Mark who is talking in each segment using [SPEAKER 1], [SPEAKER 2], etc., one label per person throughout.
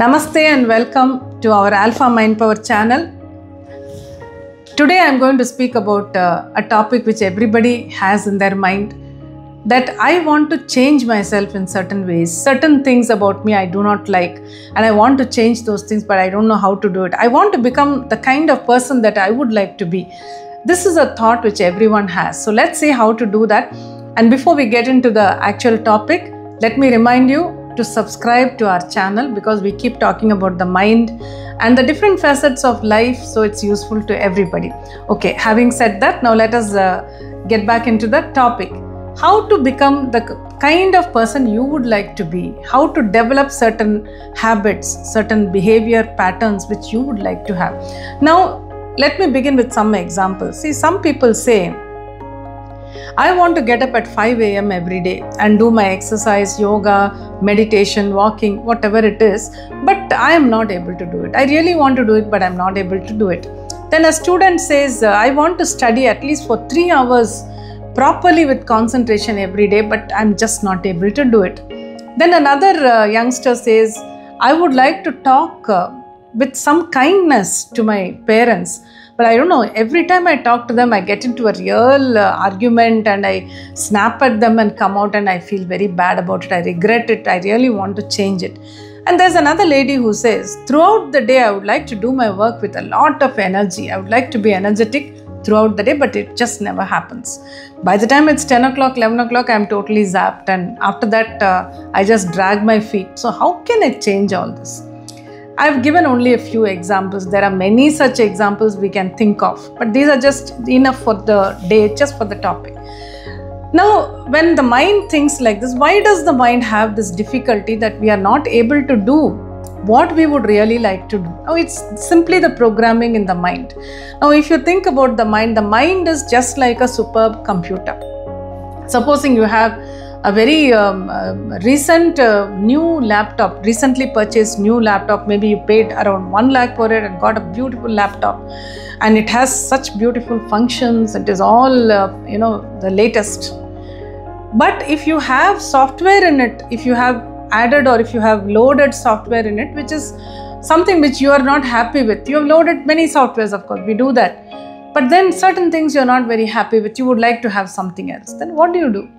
[SPEAKER 1] Namaste and welcome to our Alpha Mind Power channel. Today I am going to speak about a topic which everybody has in their mind, that I want to change myself in certain ways. Certain things about me I do not like and I want to change those things, but I don't know how to do it. I want to become the kind of person that I would like to be. This is a thought which everyone has. So let's see how to do that. And before we get into the actual topic, let me remind you to subscribe to our channel, because we keep talking about the mind and the different facets of life, so it's useful to everybody. Okay, having said that, now let us get back into the topic. How to become the kind of person you would like to be, how to develop certain habits, certain behavior patterns which you would like to have. Now let me begin with some examples. See, some people say, I want to get up at 5 a.m. every day and do my exercise, yoga, meditation, walking, whatever it is, but I am not able to do it. I really want to do it, but I'm not able to do it. Then a student says, I want to study at least for 3 hours properly with concentration every day, but I'm just not able to do it. Then another youngster says, I would like to talk with some kindness to my parents, but I don't know, every time I talk to them, I get into a real argument and I snap at them and come out and I feel very bad about it. I regret it. I really want to change it. And there's another lady who says, throughout the day, I would like to do my work with a lot of energy. I would like to be energetic throughout the day, but it just never happens. By the time it's 10 o'clock, 11 o'clock, I'm totally zapped. And after that, I just drag my feet. So how can I change all this? I've given only a few examples. There are many such examples we can think of, but these are just enough for the day, just for the topic. Now, when the mind thinks like this, why does the mind have this difficulty that we are not able to do what we would really like to do? Now, it's simply the programming in the mind. Now, if you think about the mind is just like a superb computer. Supposing you have a very recent new laptop, recently purchased new laptop, maybe you paid around 1 lakh for it and got a beautiful laptop, and it has such beautiful functions, it is all the latest. But if you have software in it, if you have added or if you have loaded software in it, which is something which you are not happy with, you have loaded many softwares, of course, we do that, but then certain things you're not very happy with, you would like to have something else, then what do?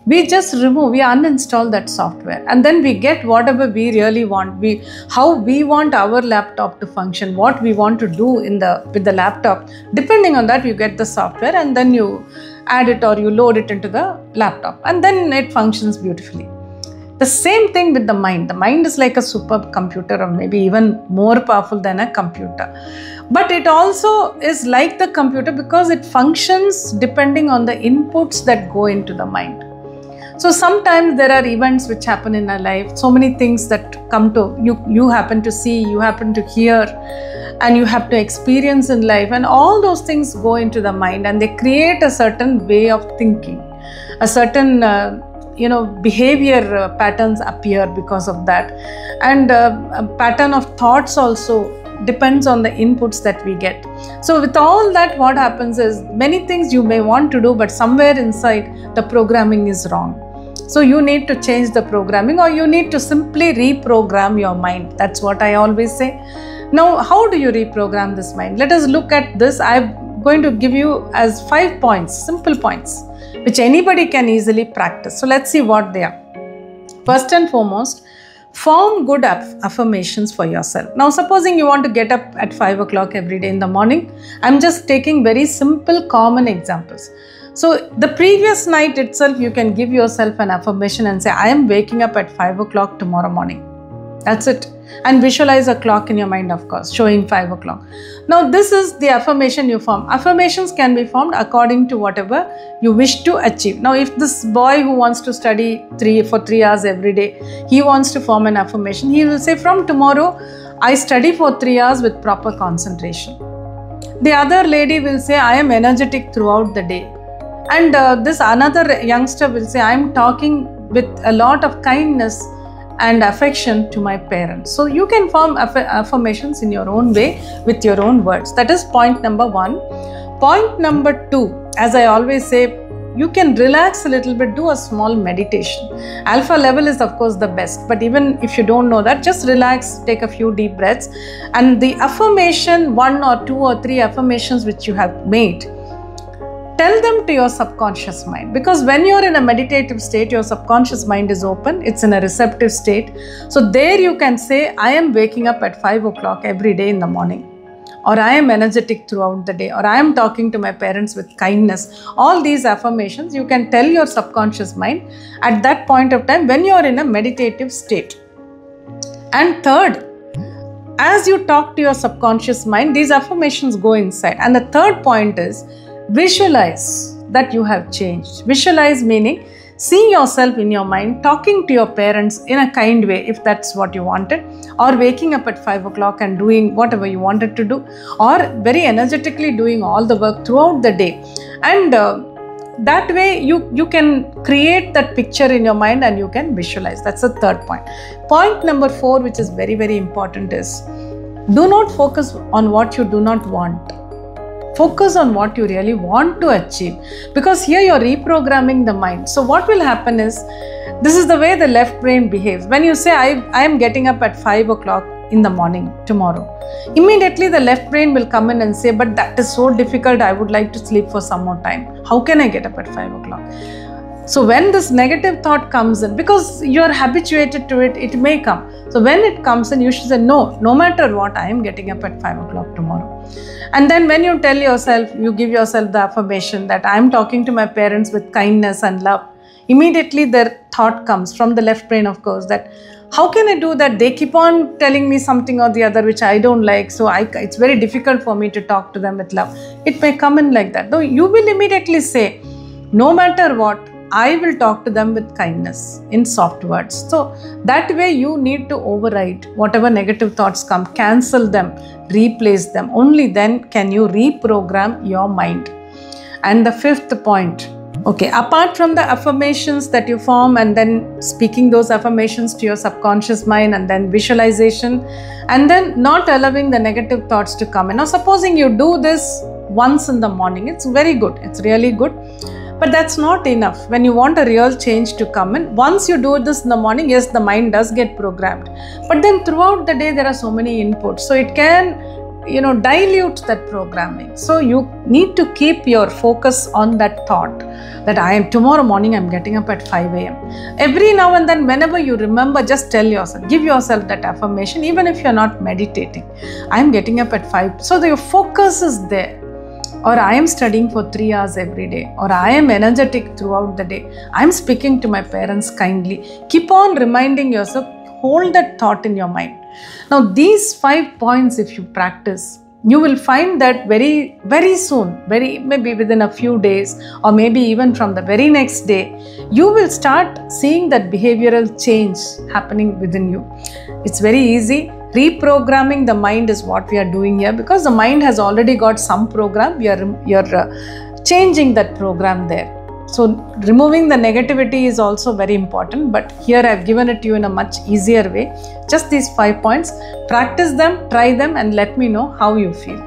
[SPEAKER 1] We just remove, we uninstall that software, and then we get whatever we really want. How we want our laptop to function, what we want to do with the laptop. Depending on that, you get the software and then you add it or you load it into the laptop, and then it functions beautifully. The same thing with the mind. The mind is like a superb computer, or maybe even more powerful than a computer. But it also is like the computer because it functions depending on the inputs that go into the mind. So sometimes there are events which happen in our life, so many things that come to you happen to see, you happen to hear, and you have to experience in life, and all those things go into the mind and they create a certain way of thinking, a certain behavior patterns appear because of that, and a pattern of thoughts also depends on the inputs that we get. So with all that, what happens is many things you may want to do, but somewhere inside the programming is wrong. So you need to change the programming, or you need to simply reprogram your mind. That's what I always say. Now, how do you reprogram this mind? Let us look at this. I'm going to give you as 5 points, simple points, which anybody can easily practice. So let's see what they are. First and foremost, form good affirmations for yourself. Now, supposing you want to get up at 5 o'clock every day in the morning, I'm just taking very simple, common examples. So the previous night itself, you can give yourself an affirmation and say, I am waking up at 5 o'clock tomorrow morning. That's it. And visualize a clock in your mind, of course, showing 5 o'clock. Now, this is the affirmation you form. Affirmations can be formed according to whatever you wish to achieve. Now, if this boy who wants to study for 3 hours every day, he wants to form an affirmation, he will say, from tomorrow, I study for 3 hours with proper concentration. The other lady will say, I am energetic throughout the day. And this another youngster will say, I am talking with a lot of kindness and affection to my parents. So you can form affirmations in your own way with your own words. That is point number 1. Point number 2, as I always say, you can relax a little bit, do a small meditation. Alpha level is of course the best, but even if you don't know that, just relax, take a few deep breaths, and the affirmation, 1 or 2 or 3 affirmations which you have made, tell them to your subconscious mind, because when you're in a meditative state, your subconscious mind is open, it's in a receptive state. So there you can say, I am waking up at 5 o'clock every day in the morning, or I am energetic throughout the day, or I am talking to my parents with kindness. All these affirmations you can tell your subconscious mind at that point of time when you are in a meditative state. And third, as you talk to your subconscious mind, these affirmations go inside. And the third point is, visualize that you have changed. Visualize meaning see yourself in your mind talking to your parents in a kind way, if that's what you wanted, or waking up at 5 o'clock and doing whatever you wanted to do, or very energetically doing all the work throughout the day. And that way you can create that picture in your mind and you can visualize. That's the third point. Point number 4, which is very, very important, is do not focus on what you do not want. Focus on what you really want to achieve, because here you're reprogramming the mind. So what will happen is, this is the way the left brain behaves. When you say, I am getting up at 5 o'clock in the morning tomorrow, immediately the left brain will come in and say, but that is so difficult, I would like to sleep for some more time. How can I get up at 5 o'clock? So when this negative thought comes in, because you're habituated to it, it may come. So when it comes in, you should say, no matter what, I am getting up at 5 o'clock tomorrow. And then when you tell yourself, you give yourself the affirmation that I am talking to my parents with kindness and love, immediately their thought comes from the left brain, of course, that how can I do that? They keep on telling me something or the other which I don't like, so it's very difficult for me to talk to them with love. It may come in like that. Though you will immediately say, no matter what, I will talk to them with kindness in soft words. So that way you need to override whatever negative thoughts come, cancel them, replace them. Only then can you reprogram your mind. And the 5th point, okay, apart from the affirmations that you form and then speaking those affirmations to your subconscious mind and then visualization and then not allowing the negative thoughts to come in. Now supposing you do this once in the morning, it's very good, it's really good. But that's not enough. When you want a real change to come in, once you do this in the morning, yes, the mind does get programmed. But then throughout the day, there are so many inputs. So it can, dilute that programming. So you need to keep your focus on that thought that tomorrow morning, I'm getting up at 5 a.m. Every now and then, whenever you remember, just tell yourself, give yourself that affirmation, even if you're not meditating. I'm getting up at 5. So your focus is there. Or I am studying for 3 hours every day, or I am energetic throughout the day, I am speaking to my parents kindly. Keep on reminding yourself, hold that thought in your mind. Now these 5 points, if you practice, you will find that very, very soon, maybe within a few days, or maybe even from the very next day, you will start seeing that behavioral change happening within you. It's very easy. Reprogramming the mind is what we are doing here, because the mind has already got some program. You're changing that program there. So removing the negativity is also very important, but here I've given it to you in a much easier way. Just these 5 points. Practice them, try them, and let me know how you feel.